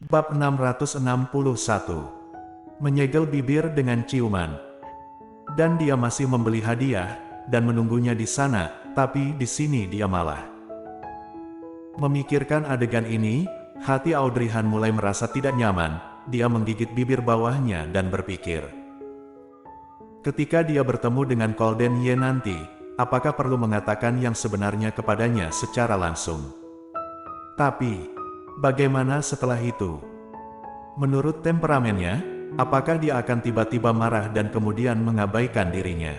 Bab 661. Menyegel bibir dengan ciuman. Dan dia masih membeli hadiah, dan menunggunya di sana, tapi di sini dia malah. Memikirkan adegan ini, hati Audrey Han mulai merasa tidak nyaman. Dia menggigit bibir bawahnya dan berpikir. Ketika dia bertemu dengan Golden Ye nanti, apakah perlu mengatakan yang sebenarnya kepadanya secara langsung? Tapi, bagaimana setelah itu? Menurut temperamennya, apakah dia akan tiba-tiba marah dan kemudian mengabaikan dirinya?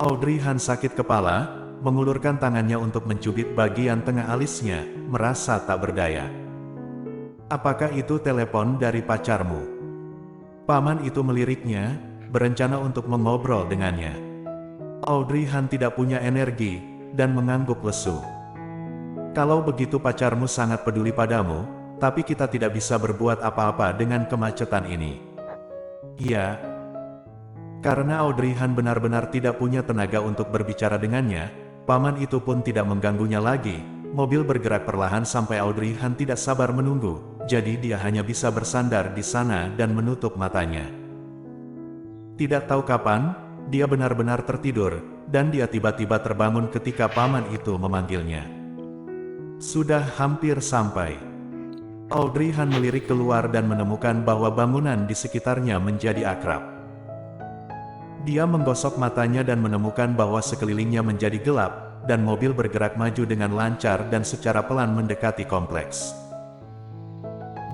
Audrey Han sakit kepala, mengulurkan tangannya untuk mencubit bagian tengah alisnya, merasa tak berdaya. Apakah itu telepon dari pacarmu? Paman itu meliriknya, berencana untuk mengobrol dengannya. Audrey Han tidak punya energi, dan mengangguk lesu. Kalau begitu pacarmu sangat peduli padamu, tapi kita tidak bisa berbuat apa-apa dengan kemacetan ini. Iya. Karena Audrey Han benar-benar tidak punya tenaga untuk berbicara dengannya, paman itu pun tidak mengganggunya lagi. Mobil bergerak perlahan sampai Audrey Han tidak sabar menunggu, jadi dia hanya bisa bersandar di sana dan menutup matanya. Tidak tahu kapan, dia benar-benar tertidur, dan dia tiba-tiba terbangun ketika paman itu memanggilnya. Sudah hampir sampai. Audrey Han melirik keluar dan menemukan bahwa bangunan di sekitarnya menjadi akrab. Dia menggosok matanya dan menemukan bahwa sekelilingnya menjadi gelap, dan mobil bergerak maju dengan lancar dan secara pelan mendekati kompleks.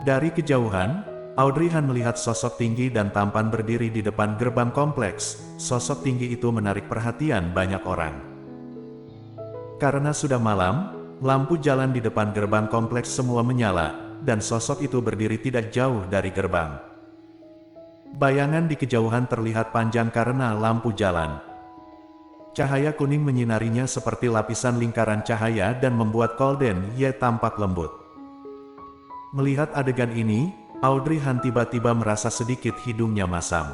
Dari kejauhan, Audrey Han melihat sosok tinggi dan tampan berdiri di depan gerbang kompleks. Sosok tinggi itu menarik perhatian banyak orang. Karena sudah malam, lampu jalan di depan gerbang kompleks semua menyala, dan sosok itu berdiri tidak jauh dari gerbang. Bayangan di kejauhan terlihat panjang karena lampu jalan. Cahaya kuning menyinarinya seperti lapisan lingkaran cahaya dan membuat Golden Ye tampak lembut. Melihat adegan ini, Audrey Han tiba-tiba merasa sedikit hidungnya masam.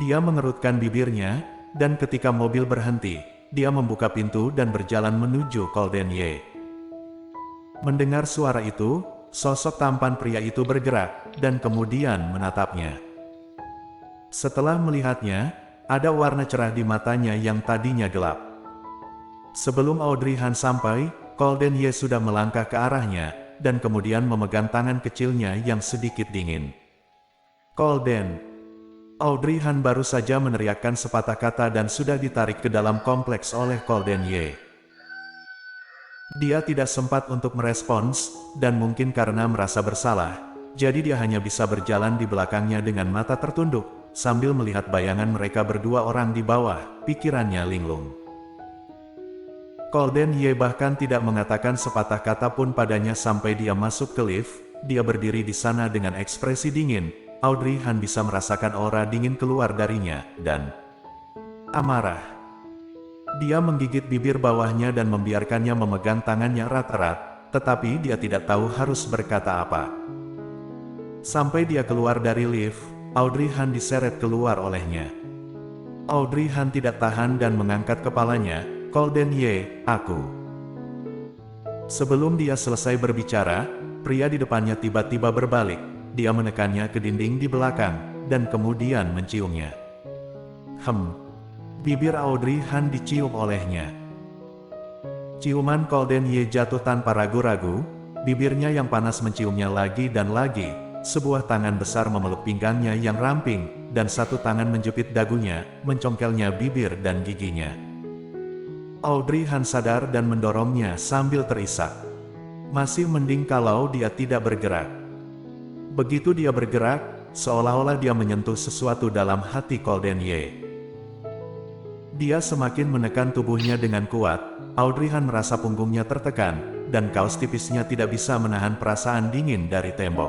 Dia mengerutkan bibirnya, dan ketika mobil berhenti, dia membuka pintu dan berjalan menuju Golden Ye. Mendengar suara itu, sosok tampan pria itu bergerak, dan kemudian menatapnya. Setelah melihatnya, ada warna cerah di matanya yang tadinya gelap. Sebelum Audrey Han sampai, Golden Ye sudah melangkah ke arahnya, dan kemudian memegang tangan kecilnya yang sedikit dingin. Golden. Audrey Han baru saja meneriakkan sepatah kata dan sudah ditarik ke dalam kompleks oleh Golden Ye. Dia tidak sempat untuk merespons, dan mungkin karena merasa bersalah, jadi dia hanya bisa berjalan di belakangnya dengan mata tertunduk, sambil melihat bayangan mereka berdua orang di bawah, pikirannya linglung. Golden Ye bahkan tidak mengatakan sepatah kata pun padanya sampai dia masuk ke lift. Dia berdiri di sana dengan ekspresi dingin. Audrey Han bisa merasakan aura dingin keluar darinya, dan amarah. Dia menggigit bibir bawahnya dan membiarkannya memegang tangannya erat-erat, tetapi dia tidak tahu harus berkata apa. Sampai dia keluar dari lift, Audrey Han diseret keluar olehnya. Audrey Han tidak tahan dan mengangkat kepalanya. Golden Ye, aku. Sebelum dia selesai berbicara, pria di depannya tiba-tiba berbalik. Dia menekannya ke dinding di belakang, dan kemudian menciumnya. Bibir Audrey Han dicium olehnya. Ciuman Golden Ye jatuh tanpa ragu-ragu, bibirnya yang panas menciumnya lagi dan lagi. Sebuah tangan besar memeluk pinggangnya yang ramping, dan satu tangan menjepit dagunya, mencongkelnya bibir dan giginya. Audrey Han sadar dan mendorongnya sambil terisak. Masih mending kalau dia tidak bergerak. Begitu dia bergerak, seolah-olah dia menyentuh sesuatu dalam hati Golden Ye. Dia semakin menekan tubuhnya dengan kuat. Audrey Han merasa punggungnya tertekan, dan kaos tipisnya tidak bisa menahan perasaan dingin dari tembok.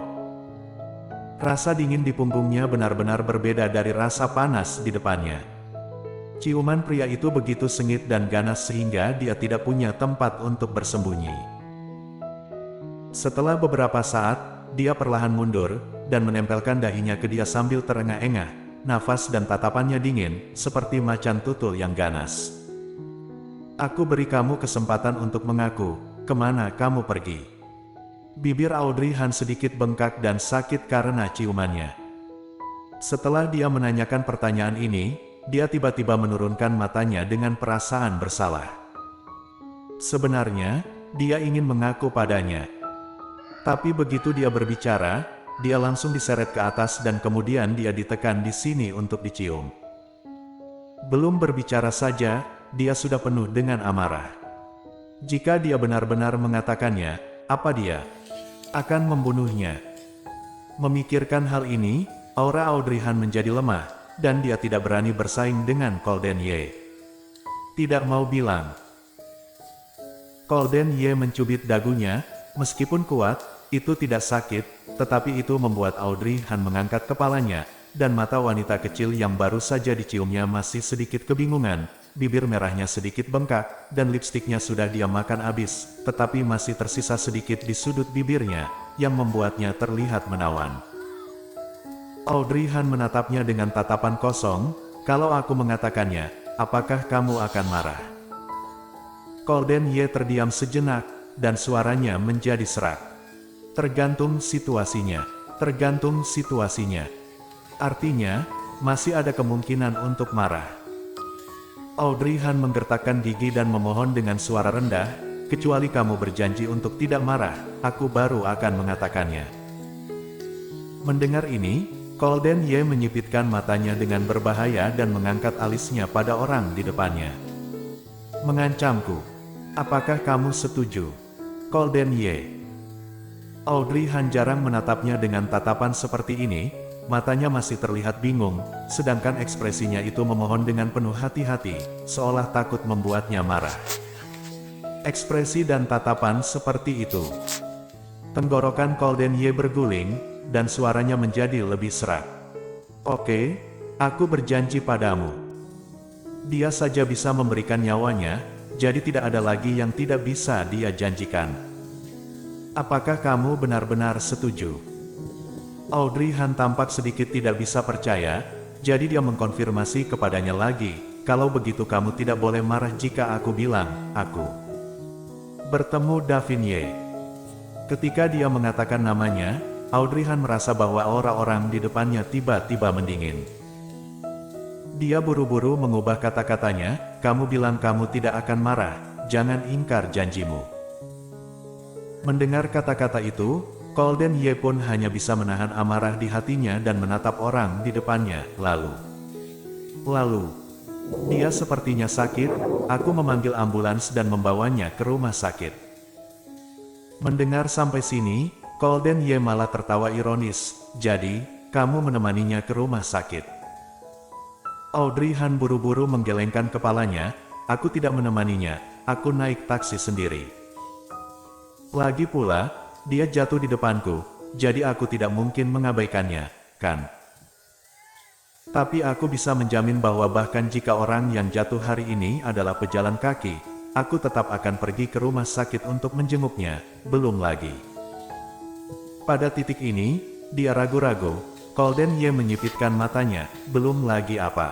Rasa dingin di punggungnya benar-benar berbeda dari rasa panas di depannya. Ciuman pria itu begitu sengit dan ganas sehingga dia tidak punya tempat untuk bersembunyi. Setelah beberapa saat, dia perlahan mundur, dan menempelkan dahinya ke dia sambil terengah-engah. Nafas dan tatapannya dingin, seperti macan tutul yang ganas. Aku beri kamu kesempatan untuk mengaku, kemana kamu pergi. Bibir Audrey Han sedikit bengkak dan sakit karena ciumannya. Setelah dia menanyakan pertanyaan ini, dia tiba-tiba menurunkan matanya dengan perasaan bersalah. Sebenarnya, dia ingin mengaku padanya. Tapi begitu dia berbicara, dia langsung diseret ke atas dan kemudian dia ditekan di sini untuk dicium. Belum berbicara saja, dia sudah penuh dengan amarah. Jika dia benar-benar mengatakannya, apa dia akan membunuhnya? Memikirkan hal ini, aura Audrey Han menjadi lemah, dan dia tidak berani bersaing dengan Golden Ye. Tidak mau bilang. Golden Ye mencubit dagunya, meskipun kuat, itu tidak sakit, tetapi itu membuat Audrey Han mengangkat kepalanya, dan mata wanita kecil yang baru saja diciumnya masih sedikit kebingungan, bibir merahnya sedikit bengkak, dan lipstiknya sudah dia makan habis, tetapi masih tersisa sedikit di sudut bibirnya, yang membuatnya terlihat menawan. Audrey Han menatapnya dengan tatapan kosong, kalau aku mengatakannya, apakah kamu akan marah? Golden Ye terdiam sejenak, dan suaranya menjadi serak. Tergantung situasinya. Tergantung situasinya. Artinya, masih ada kemungkinan untuk marah. Audrey Han menggertakkan gigi dan memohon dengan suara rendah, kecuali kamu berjanji untuk tidak marah, aku baru akan mengatakannya. Mendengar ini, Golden Ye menyipitkan matanya dengan berbahaya dan mengangkat alisnya pada orang di depannya. Mengancamku. Apakah kamu setuju? Golden Ye. Audrey Han jarang menatapnya dengan tatapan seperti ini, matanya masih terlihat bingung, sedangkan ekspresinya itu memohon dengan penuh hati-hati, seolah takut membuatnya marah. Ekspresi dan tatapan seperti itu. Tenggorokan Golden Ye berguling, dan suaranya menjadi lebih serak. Oke, aku berjanji padamu. Dia saja bisa memberikan nyawanya, jadi tidak ada lagi yang tidak bisa dia janjikan. Apakah kamu benar-benar setuju? Audrey Han tampak sedikit tidak bisa percaya, jadi dia mengkonfirmasi kepadanya lagi, kalau begitu kamu tidak boleh marah jika aku bilang, aku bertemu Davin Ye. Ketika dia mengatakan namanya, Audrey Han merasa bahwa orang-orang di depannya tiba-tiba mendingin. Dia buru-buru mengubah kata-katanya, kamu bilang kamu tidak akan marah, jangan ingkar janjimu. Mendengar kata-kata itu, Golden Ye pun hanya bisa menahan amarah di hatinya dan menatap orang di depannya, lalu, dia sepertinya sakit, aku memanggil ambulans dan membawanya ke rumah sakit. Mendengar sampai sini, Golden Ye malah tertawa ironis, jadi, kamu menemaninya ke rumah sakit. Audrey Han buru-buru menggelengkan kepalanya, aku tidak menemaninya, aku naik taksi sendiri. Lagi pula, dia jatuh di depanku, jadi aku tidak mungkin mengabaikannya, kan? Tapi aku bisa menjamin bahwa bahkan jika orang yang jatuh hari ini adalah pejalan kaki, aku tetap akan pergi ke rumah sakit untuk menjenguknya, belum lagi. Pada titik ini, dia ragu-ragu, Golden Ye menyipitkan matanya, belum lagi apa?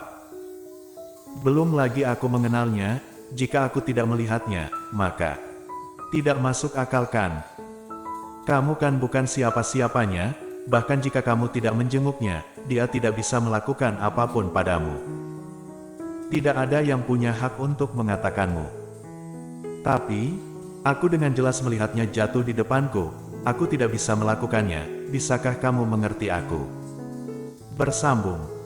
Belum lagi aku mengenalnya, jika aku tidak melihatnya, maka tidak masuk akal kan? Kamu kan bukan siapa-siapanya, bahkan jika kamu tidak menjenguknya, dia tidak bisa melakukan apapun padamu. Tidak ada yang punya hak untuk mengatakanmu. Tapi, aku dengan jelas melihatnya jatuh di depanku, aku tidak bisa melakukannya, bisakah kamu mengerti aku? Bersambung.